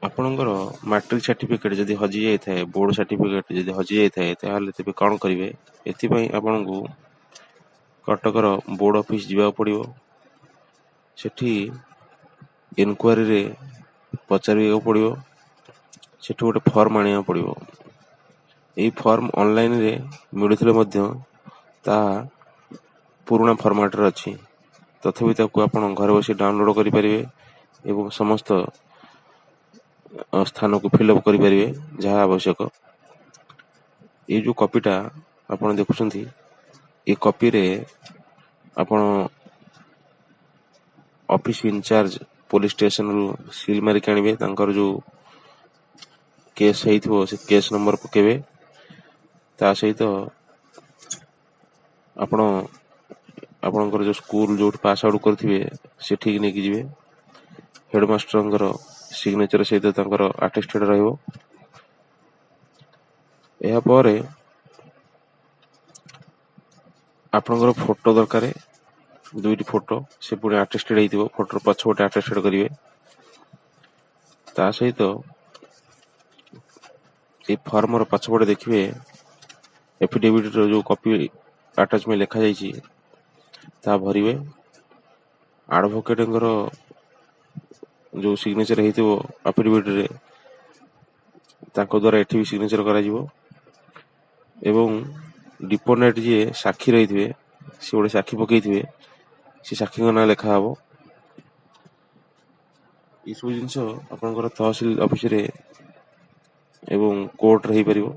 ଆପଣଙ୍କର matric certificate ଯଦି ହଜିଯାଇଥାଏ, board certificate ଯଦି ହଜିଯାଇଥାଏ, ତାହେଲେ ତେବେ କ'ଣ କରିବେ? ଏଥିପାଇଁ ଆପଣଙ୍କୁ କଟକର ବୋର୍ଡ଼ ଅଫିସ୍ ଯିବାକୁ ପଡ଼ିବ। ସେଠି ଇନକ୍ୱାରୀରେ ପଚାରିବାକୁ ପଡ଼ିବ। ସେଠୁ ଗୋଟେ ଫର୍ମ ଆଣିବାକୁ ପଡ଼ିବ। ଏହି ଫର୍ମ ଅନଲାଇନରେ ମିଳୁଥିଲେ ମଧ୍ୟ ତାହା ପୁରୁଣା ଫର୍ମାଟରେ ଅଛି। ତଥାପି ତାକୁ ଆପଣ ଘରେ ବସି ଡାଉନଲୋଡ଼ କରିପାରିବେ ଏବଂ ସମସ୍ତ ସ୍ଥାନକୁ ଫିଲ୍ଅପ୍ କରିପାରିବେ ଯାହା ଆବଶ୍ୟକ। ଏଇ ଯେଉଁ କପିଟା ଆପଣ ଦେଖୁଛନ୍ତି, ଏ କପିରେ ଆପଣ ଅଫିସ୍ ଇନଚାର୍ଜ ପୋଲିସ୍ ଷ୍ଟେସନରୁ ସିଲ୍ ମାରିକି ଆଣିବେ। ତାଙ୍କର ଯେଉଁ କେସ୍ ହେଇଥିବ ସେ କେସ୍ ନମ୍ବର ପକାଇବେ। ତା ସହିତ ଆପଣ ଆପଣଙ୍କର ଯେଉଁ ସ୍କୁଲ ଯେଉଁଠି ପାସ୍ ଆଉଟ୍ କରିଥିବେ ସେଠିକି ନେଇକି ଯିବେ। ହେଡ଼ମାଷ୍ଟରଙ୍କର ସିଗ୍ନେଚର ସହିତ ତାଙ୍କର ଆଟେଷ୍ଟେଡ଼ ରହିବ। ଏହାପରେ ଆପଣଙ୍କର ଫଟୋ ଦରକାର, 2ଟି ଫଟୋ। ସେ ପୁଣି ଆଟେଷ୍ଟେଡ଼ ହେଇଥିବ, ଫଟୋର ପଛପଟେ ଆଟେଷ୍ଟେଡ଼ କରିବେ। ତା ସହିତ এই ଫର୍ମର ପଛପଟେ ଦେଖିବେ ଏଫିଡେଭିଟ୍ର ଯେଉଁ କପି ଆଟାଚମେଣ୍ଟ ଲେଖାଯାଇଛି ତାହା ଭରିବେ। ଆଡ଼ଭୋକେଟଙ୍କର ଯେଉଁ ସିଗ୍ନେଚର ହେଇଥିବ ଆଫିଡେଭିଟ୍ରେ ତାଙ୍କ ଦ୍ୱାରା ଏଠି ବି ସିଗ୍ନେଚର କରାଯିବ ଏବଂ ଡିପୋନେଟ୍ ଯିଏ ସାକ୍ଷୀ ରହିଥିବେ, ସେ ଗୋଟେ ସାକ୍ଷୀ ପକାଇଥିବେ, ସେ ସାକ୍ଷୀଙ୍କ ନାଁ ଲେଖା ହେବ। ଏସବୁ ଜିନିଷ ଆପଣଙ୍କର ତହସିଲ ଅଫିସରେ ଏବଂ କୋର୍ଟରେ ହେଇପାରିବ।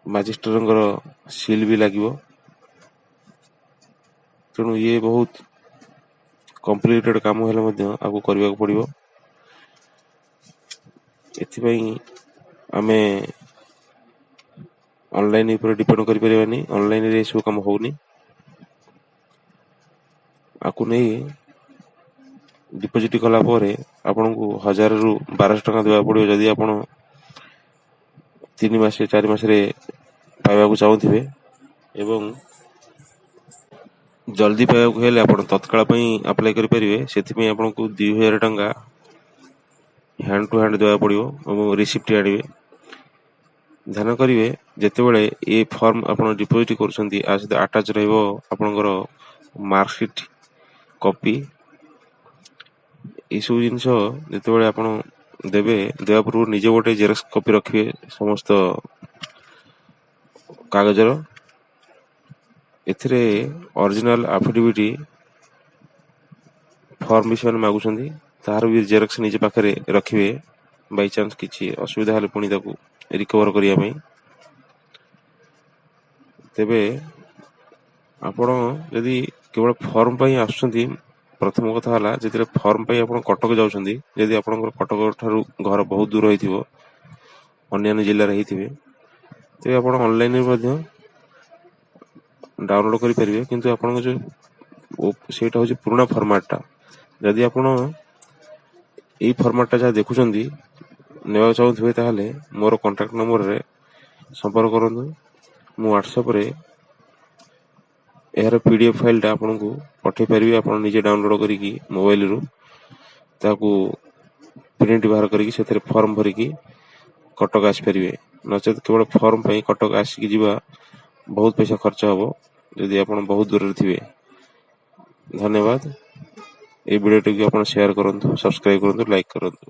ମାଜିଷ୍ଟ୍ରେଟଙ୍କର ସିଲ୍ ବି ଲାଗିବ। ତେଣୁ ଇଏ ବହୁତ କମ୍ପ୍ଲିକେଟେଡ଼ କାମ ହେଲେ ମଧ୍ୟ ଆକୁ କରିବାକୁ ପଡ଼ିବ। ଏଥିପାଇଁ ଆମେ ଅନଲାଇନ୍ ଉପରେ ଡିପେଣ୍ଡ କରିପାରିବାନି। ଅନଲାଇନରେ ଏସବୁ କାମ ହେଉନି। ଆକୁ ନେଇ ଡିପୋଜିଟ୍ କଲା ପରେ ଆପଣଙ୍କୁ 1000ରୁ 1200 ଟଙ୍କା ଦେବାକୁ ପଡ଼ିବ ଯଦି ଆପଣ 3 ମାସ 4 ମାସରେ ପାଇବାକୁ ଚାହୁଁଥିବେ। ଏବଂ ଜଲ୍ଦି ପାଇବାକୁ ହେଲେ ଆପଣ ତତ୍କାଳ ପାଇଁ ଆପ୍ଲାଏ କରିପାରିବେ। ସେଥିପାଇଁ ଆପଣଙ୍କୁ 2000 ଟଙ୍କା ହ୍ୟାଣ୍ଡ ଟୁ ହ୍ୟାଣ୍ଡ ଦେବାକୁ ପଡ଼ିବ ଏବଂ ରିସିପ୍ଟ ଆଣିବେ। ଧ୍ୟାନ କରିବେ, ଯେତେବେଳେ ଏ ଫର୍ମ ଆପଣ ଡିପୋଜିଟ୍ କରୁଛନ୍ତି, ଆ ସହିତ ଆଟାଚ୍ ରହିବ ଆପଣଙ୍କର ମାର୍କସିଟ୍ କପି। ଏସବୁ ଜିନିଷ ଯେତେବେଳେ ଆପଣ ଦେବା ପୂର୍ବରୁ ନିଜେ ଗୋଟେ ଜେରକ୍ସ କପି ରଖିବେ ସମସ୍ତ କାଗଜର। ଏଥିରେ ଅରିଜିନାଲ ଆଫିଡେଭିଟ୍ ଫର୍ମ ବିଷୟରେ ମାଗୁଛନ୍ତି, ତାହାର ବି ଜେରକ୍ସ ନିଜ ପାଖରେ ରଖିବେ। ବାଇଚାନ୍ସ କିଛି ଅସୁବିଧା ହେଲେ ପୁଣି ତାକୁ ରିକଭର କରିବା ପାଇଁ। ତେବେ ଆପଣ ଯଦି କେବଳ ଫର୍ମ ପାଇଁ ଆସୁଛନ୍ତି, ପ୍ରଥମ କଥା ହେଲା ଯେତେବେଳେ ଫର୍ମ ପାଇଁ ଆପଣ କଟକ ଯାଉଛନ୍ତି, ଯଦି ଆପଣଙ୍କର କଟକ ଠାରୁ ଘର ବହୁତ ଦୂର ହେଇଥିବ, ଅନ୍ୟାନ୍ୟ ଜିଲ୍ଲାରେ ହେଇଥିବେ, ତେବେ ଆପଣ ଅନଲାଇନରେ ମଧ୍ୟ ଡାଉନଲୋଡ଼ କରିପାରିବେ। କିନ୍ତୁ ଆପଣଙ୍କ ଯେଉଁ ସେଇଟା ହେଉଛି ପୁରୁଣା ଫର୍ମାଟଟା। ଯଦି ଆପଣ ଏଇ ଫର୍ମାଟଟା ଯାହା ଦେଖୁଛନ୍ତି ନେବାକୁ ଚାହୁଁଥିବେ, ତାହେଲେ ମୋର କଣ୍ଟାକ୍ଟ ନମ୍ବରରେ ସମ୍ପର୍କ କରନ୍ତୁ। ମୁଁ ହ୍ୱାଟ୍ସଆପ୍ରେ ଏହାର PDF ଫାଇଲ୍ଟା ଆପଣଙ୍କୁ ପଠାଇ ପାରିବି। ଆପଣ ନିଜେ ଡାଉନଲୋଡ଼ କରିକି ମୋବାଇଲରୁ ତାକୁ ପ୍ରିଣ୍ଟ ବାହାର କରିକି ସେଥିରେ ଫର୍ମ ଭରିକି କଟକ ଆସିପାରିବେ। ନଚେତ୍ କେବଳ ଫର୍ମ ପାଇଁ କଟକ ଆସିକି ଯିବା ବହୁତ ପଇସା ଖର୍ଚ୍ଚ ହେବ ଯଦି ଆପଣ ବହୁତ ଦୂରରେ ଥିବେ। ଧନ୍ୟବାଦ। এই ଭିଡ଼ିଓଟିକୁ ଆପଣ ସେୟାର କରନ୍ତୁ, ସବସ୍କ୍ରାଇବ୍ କରନ୍ତୁ, ଲାଇକ୍ କରନ୍ତୁ।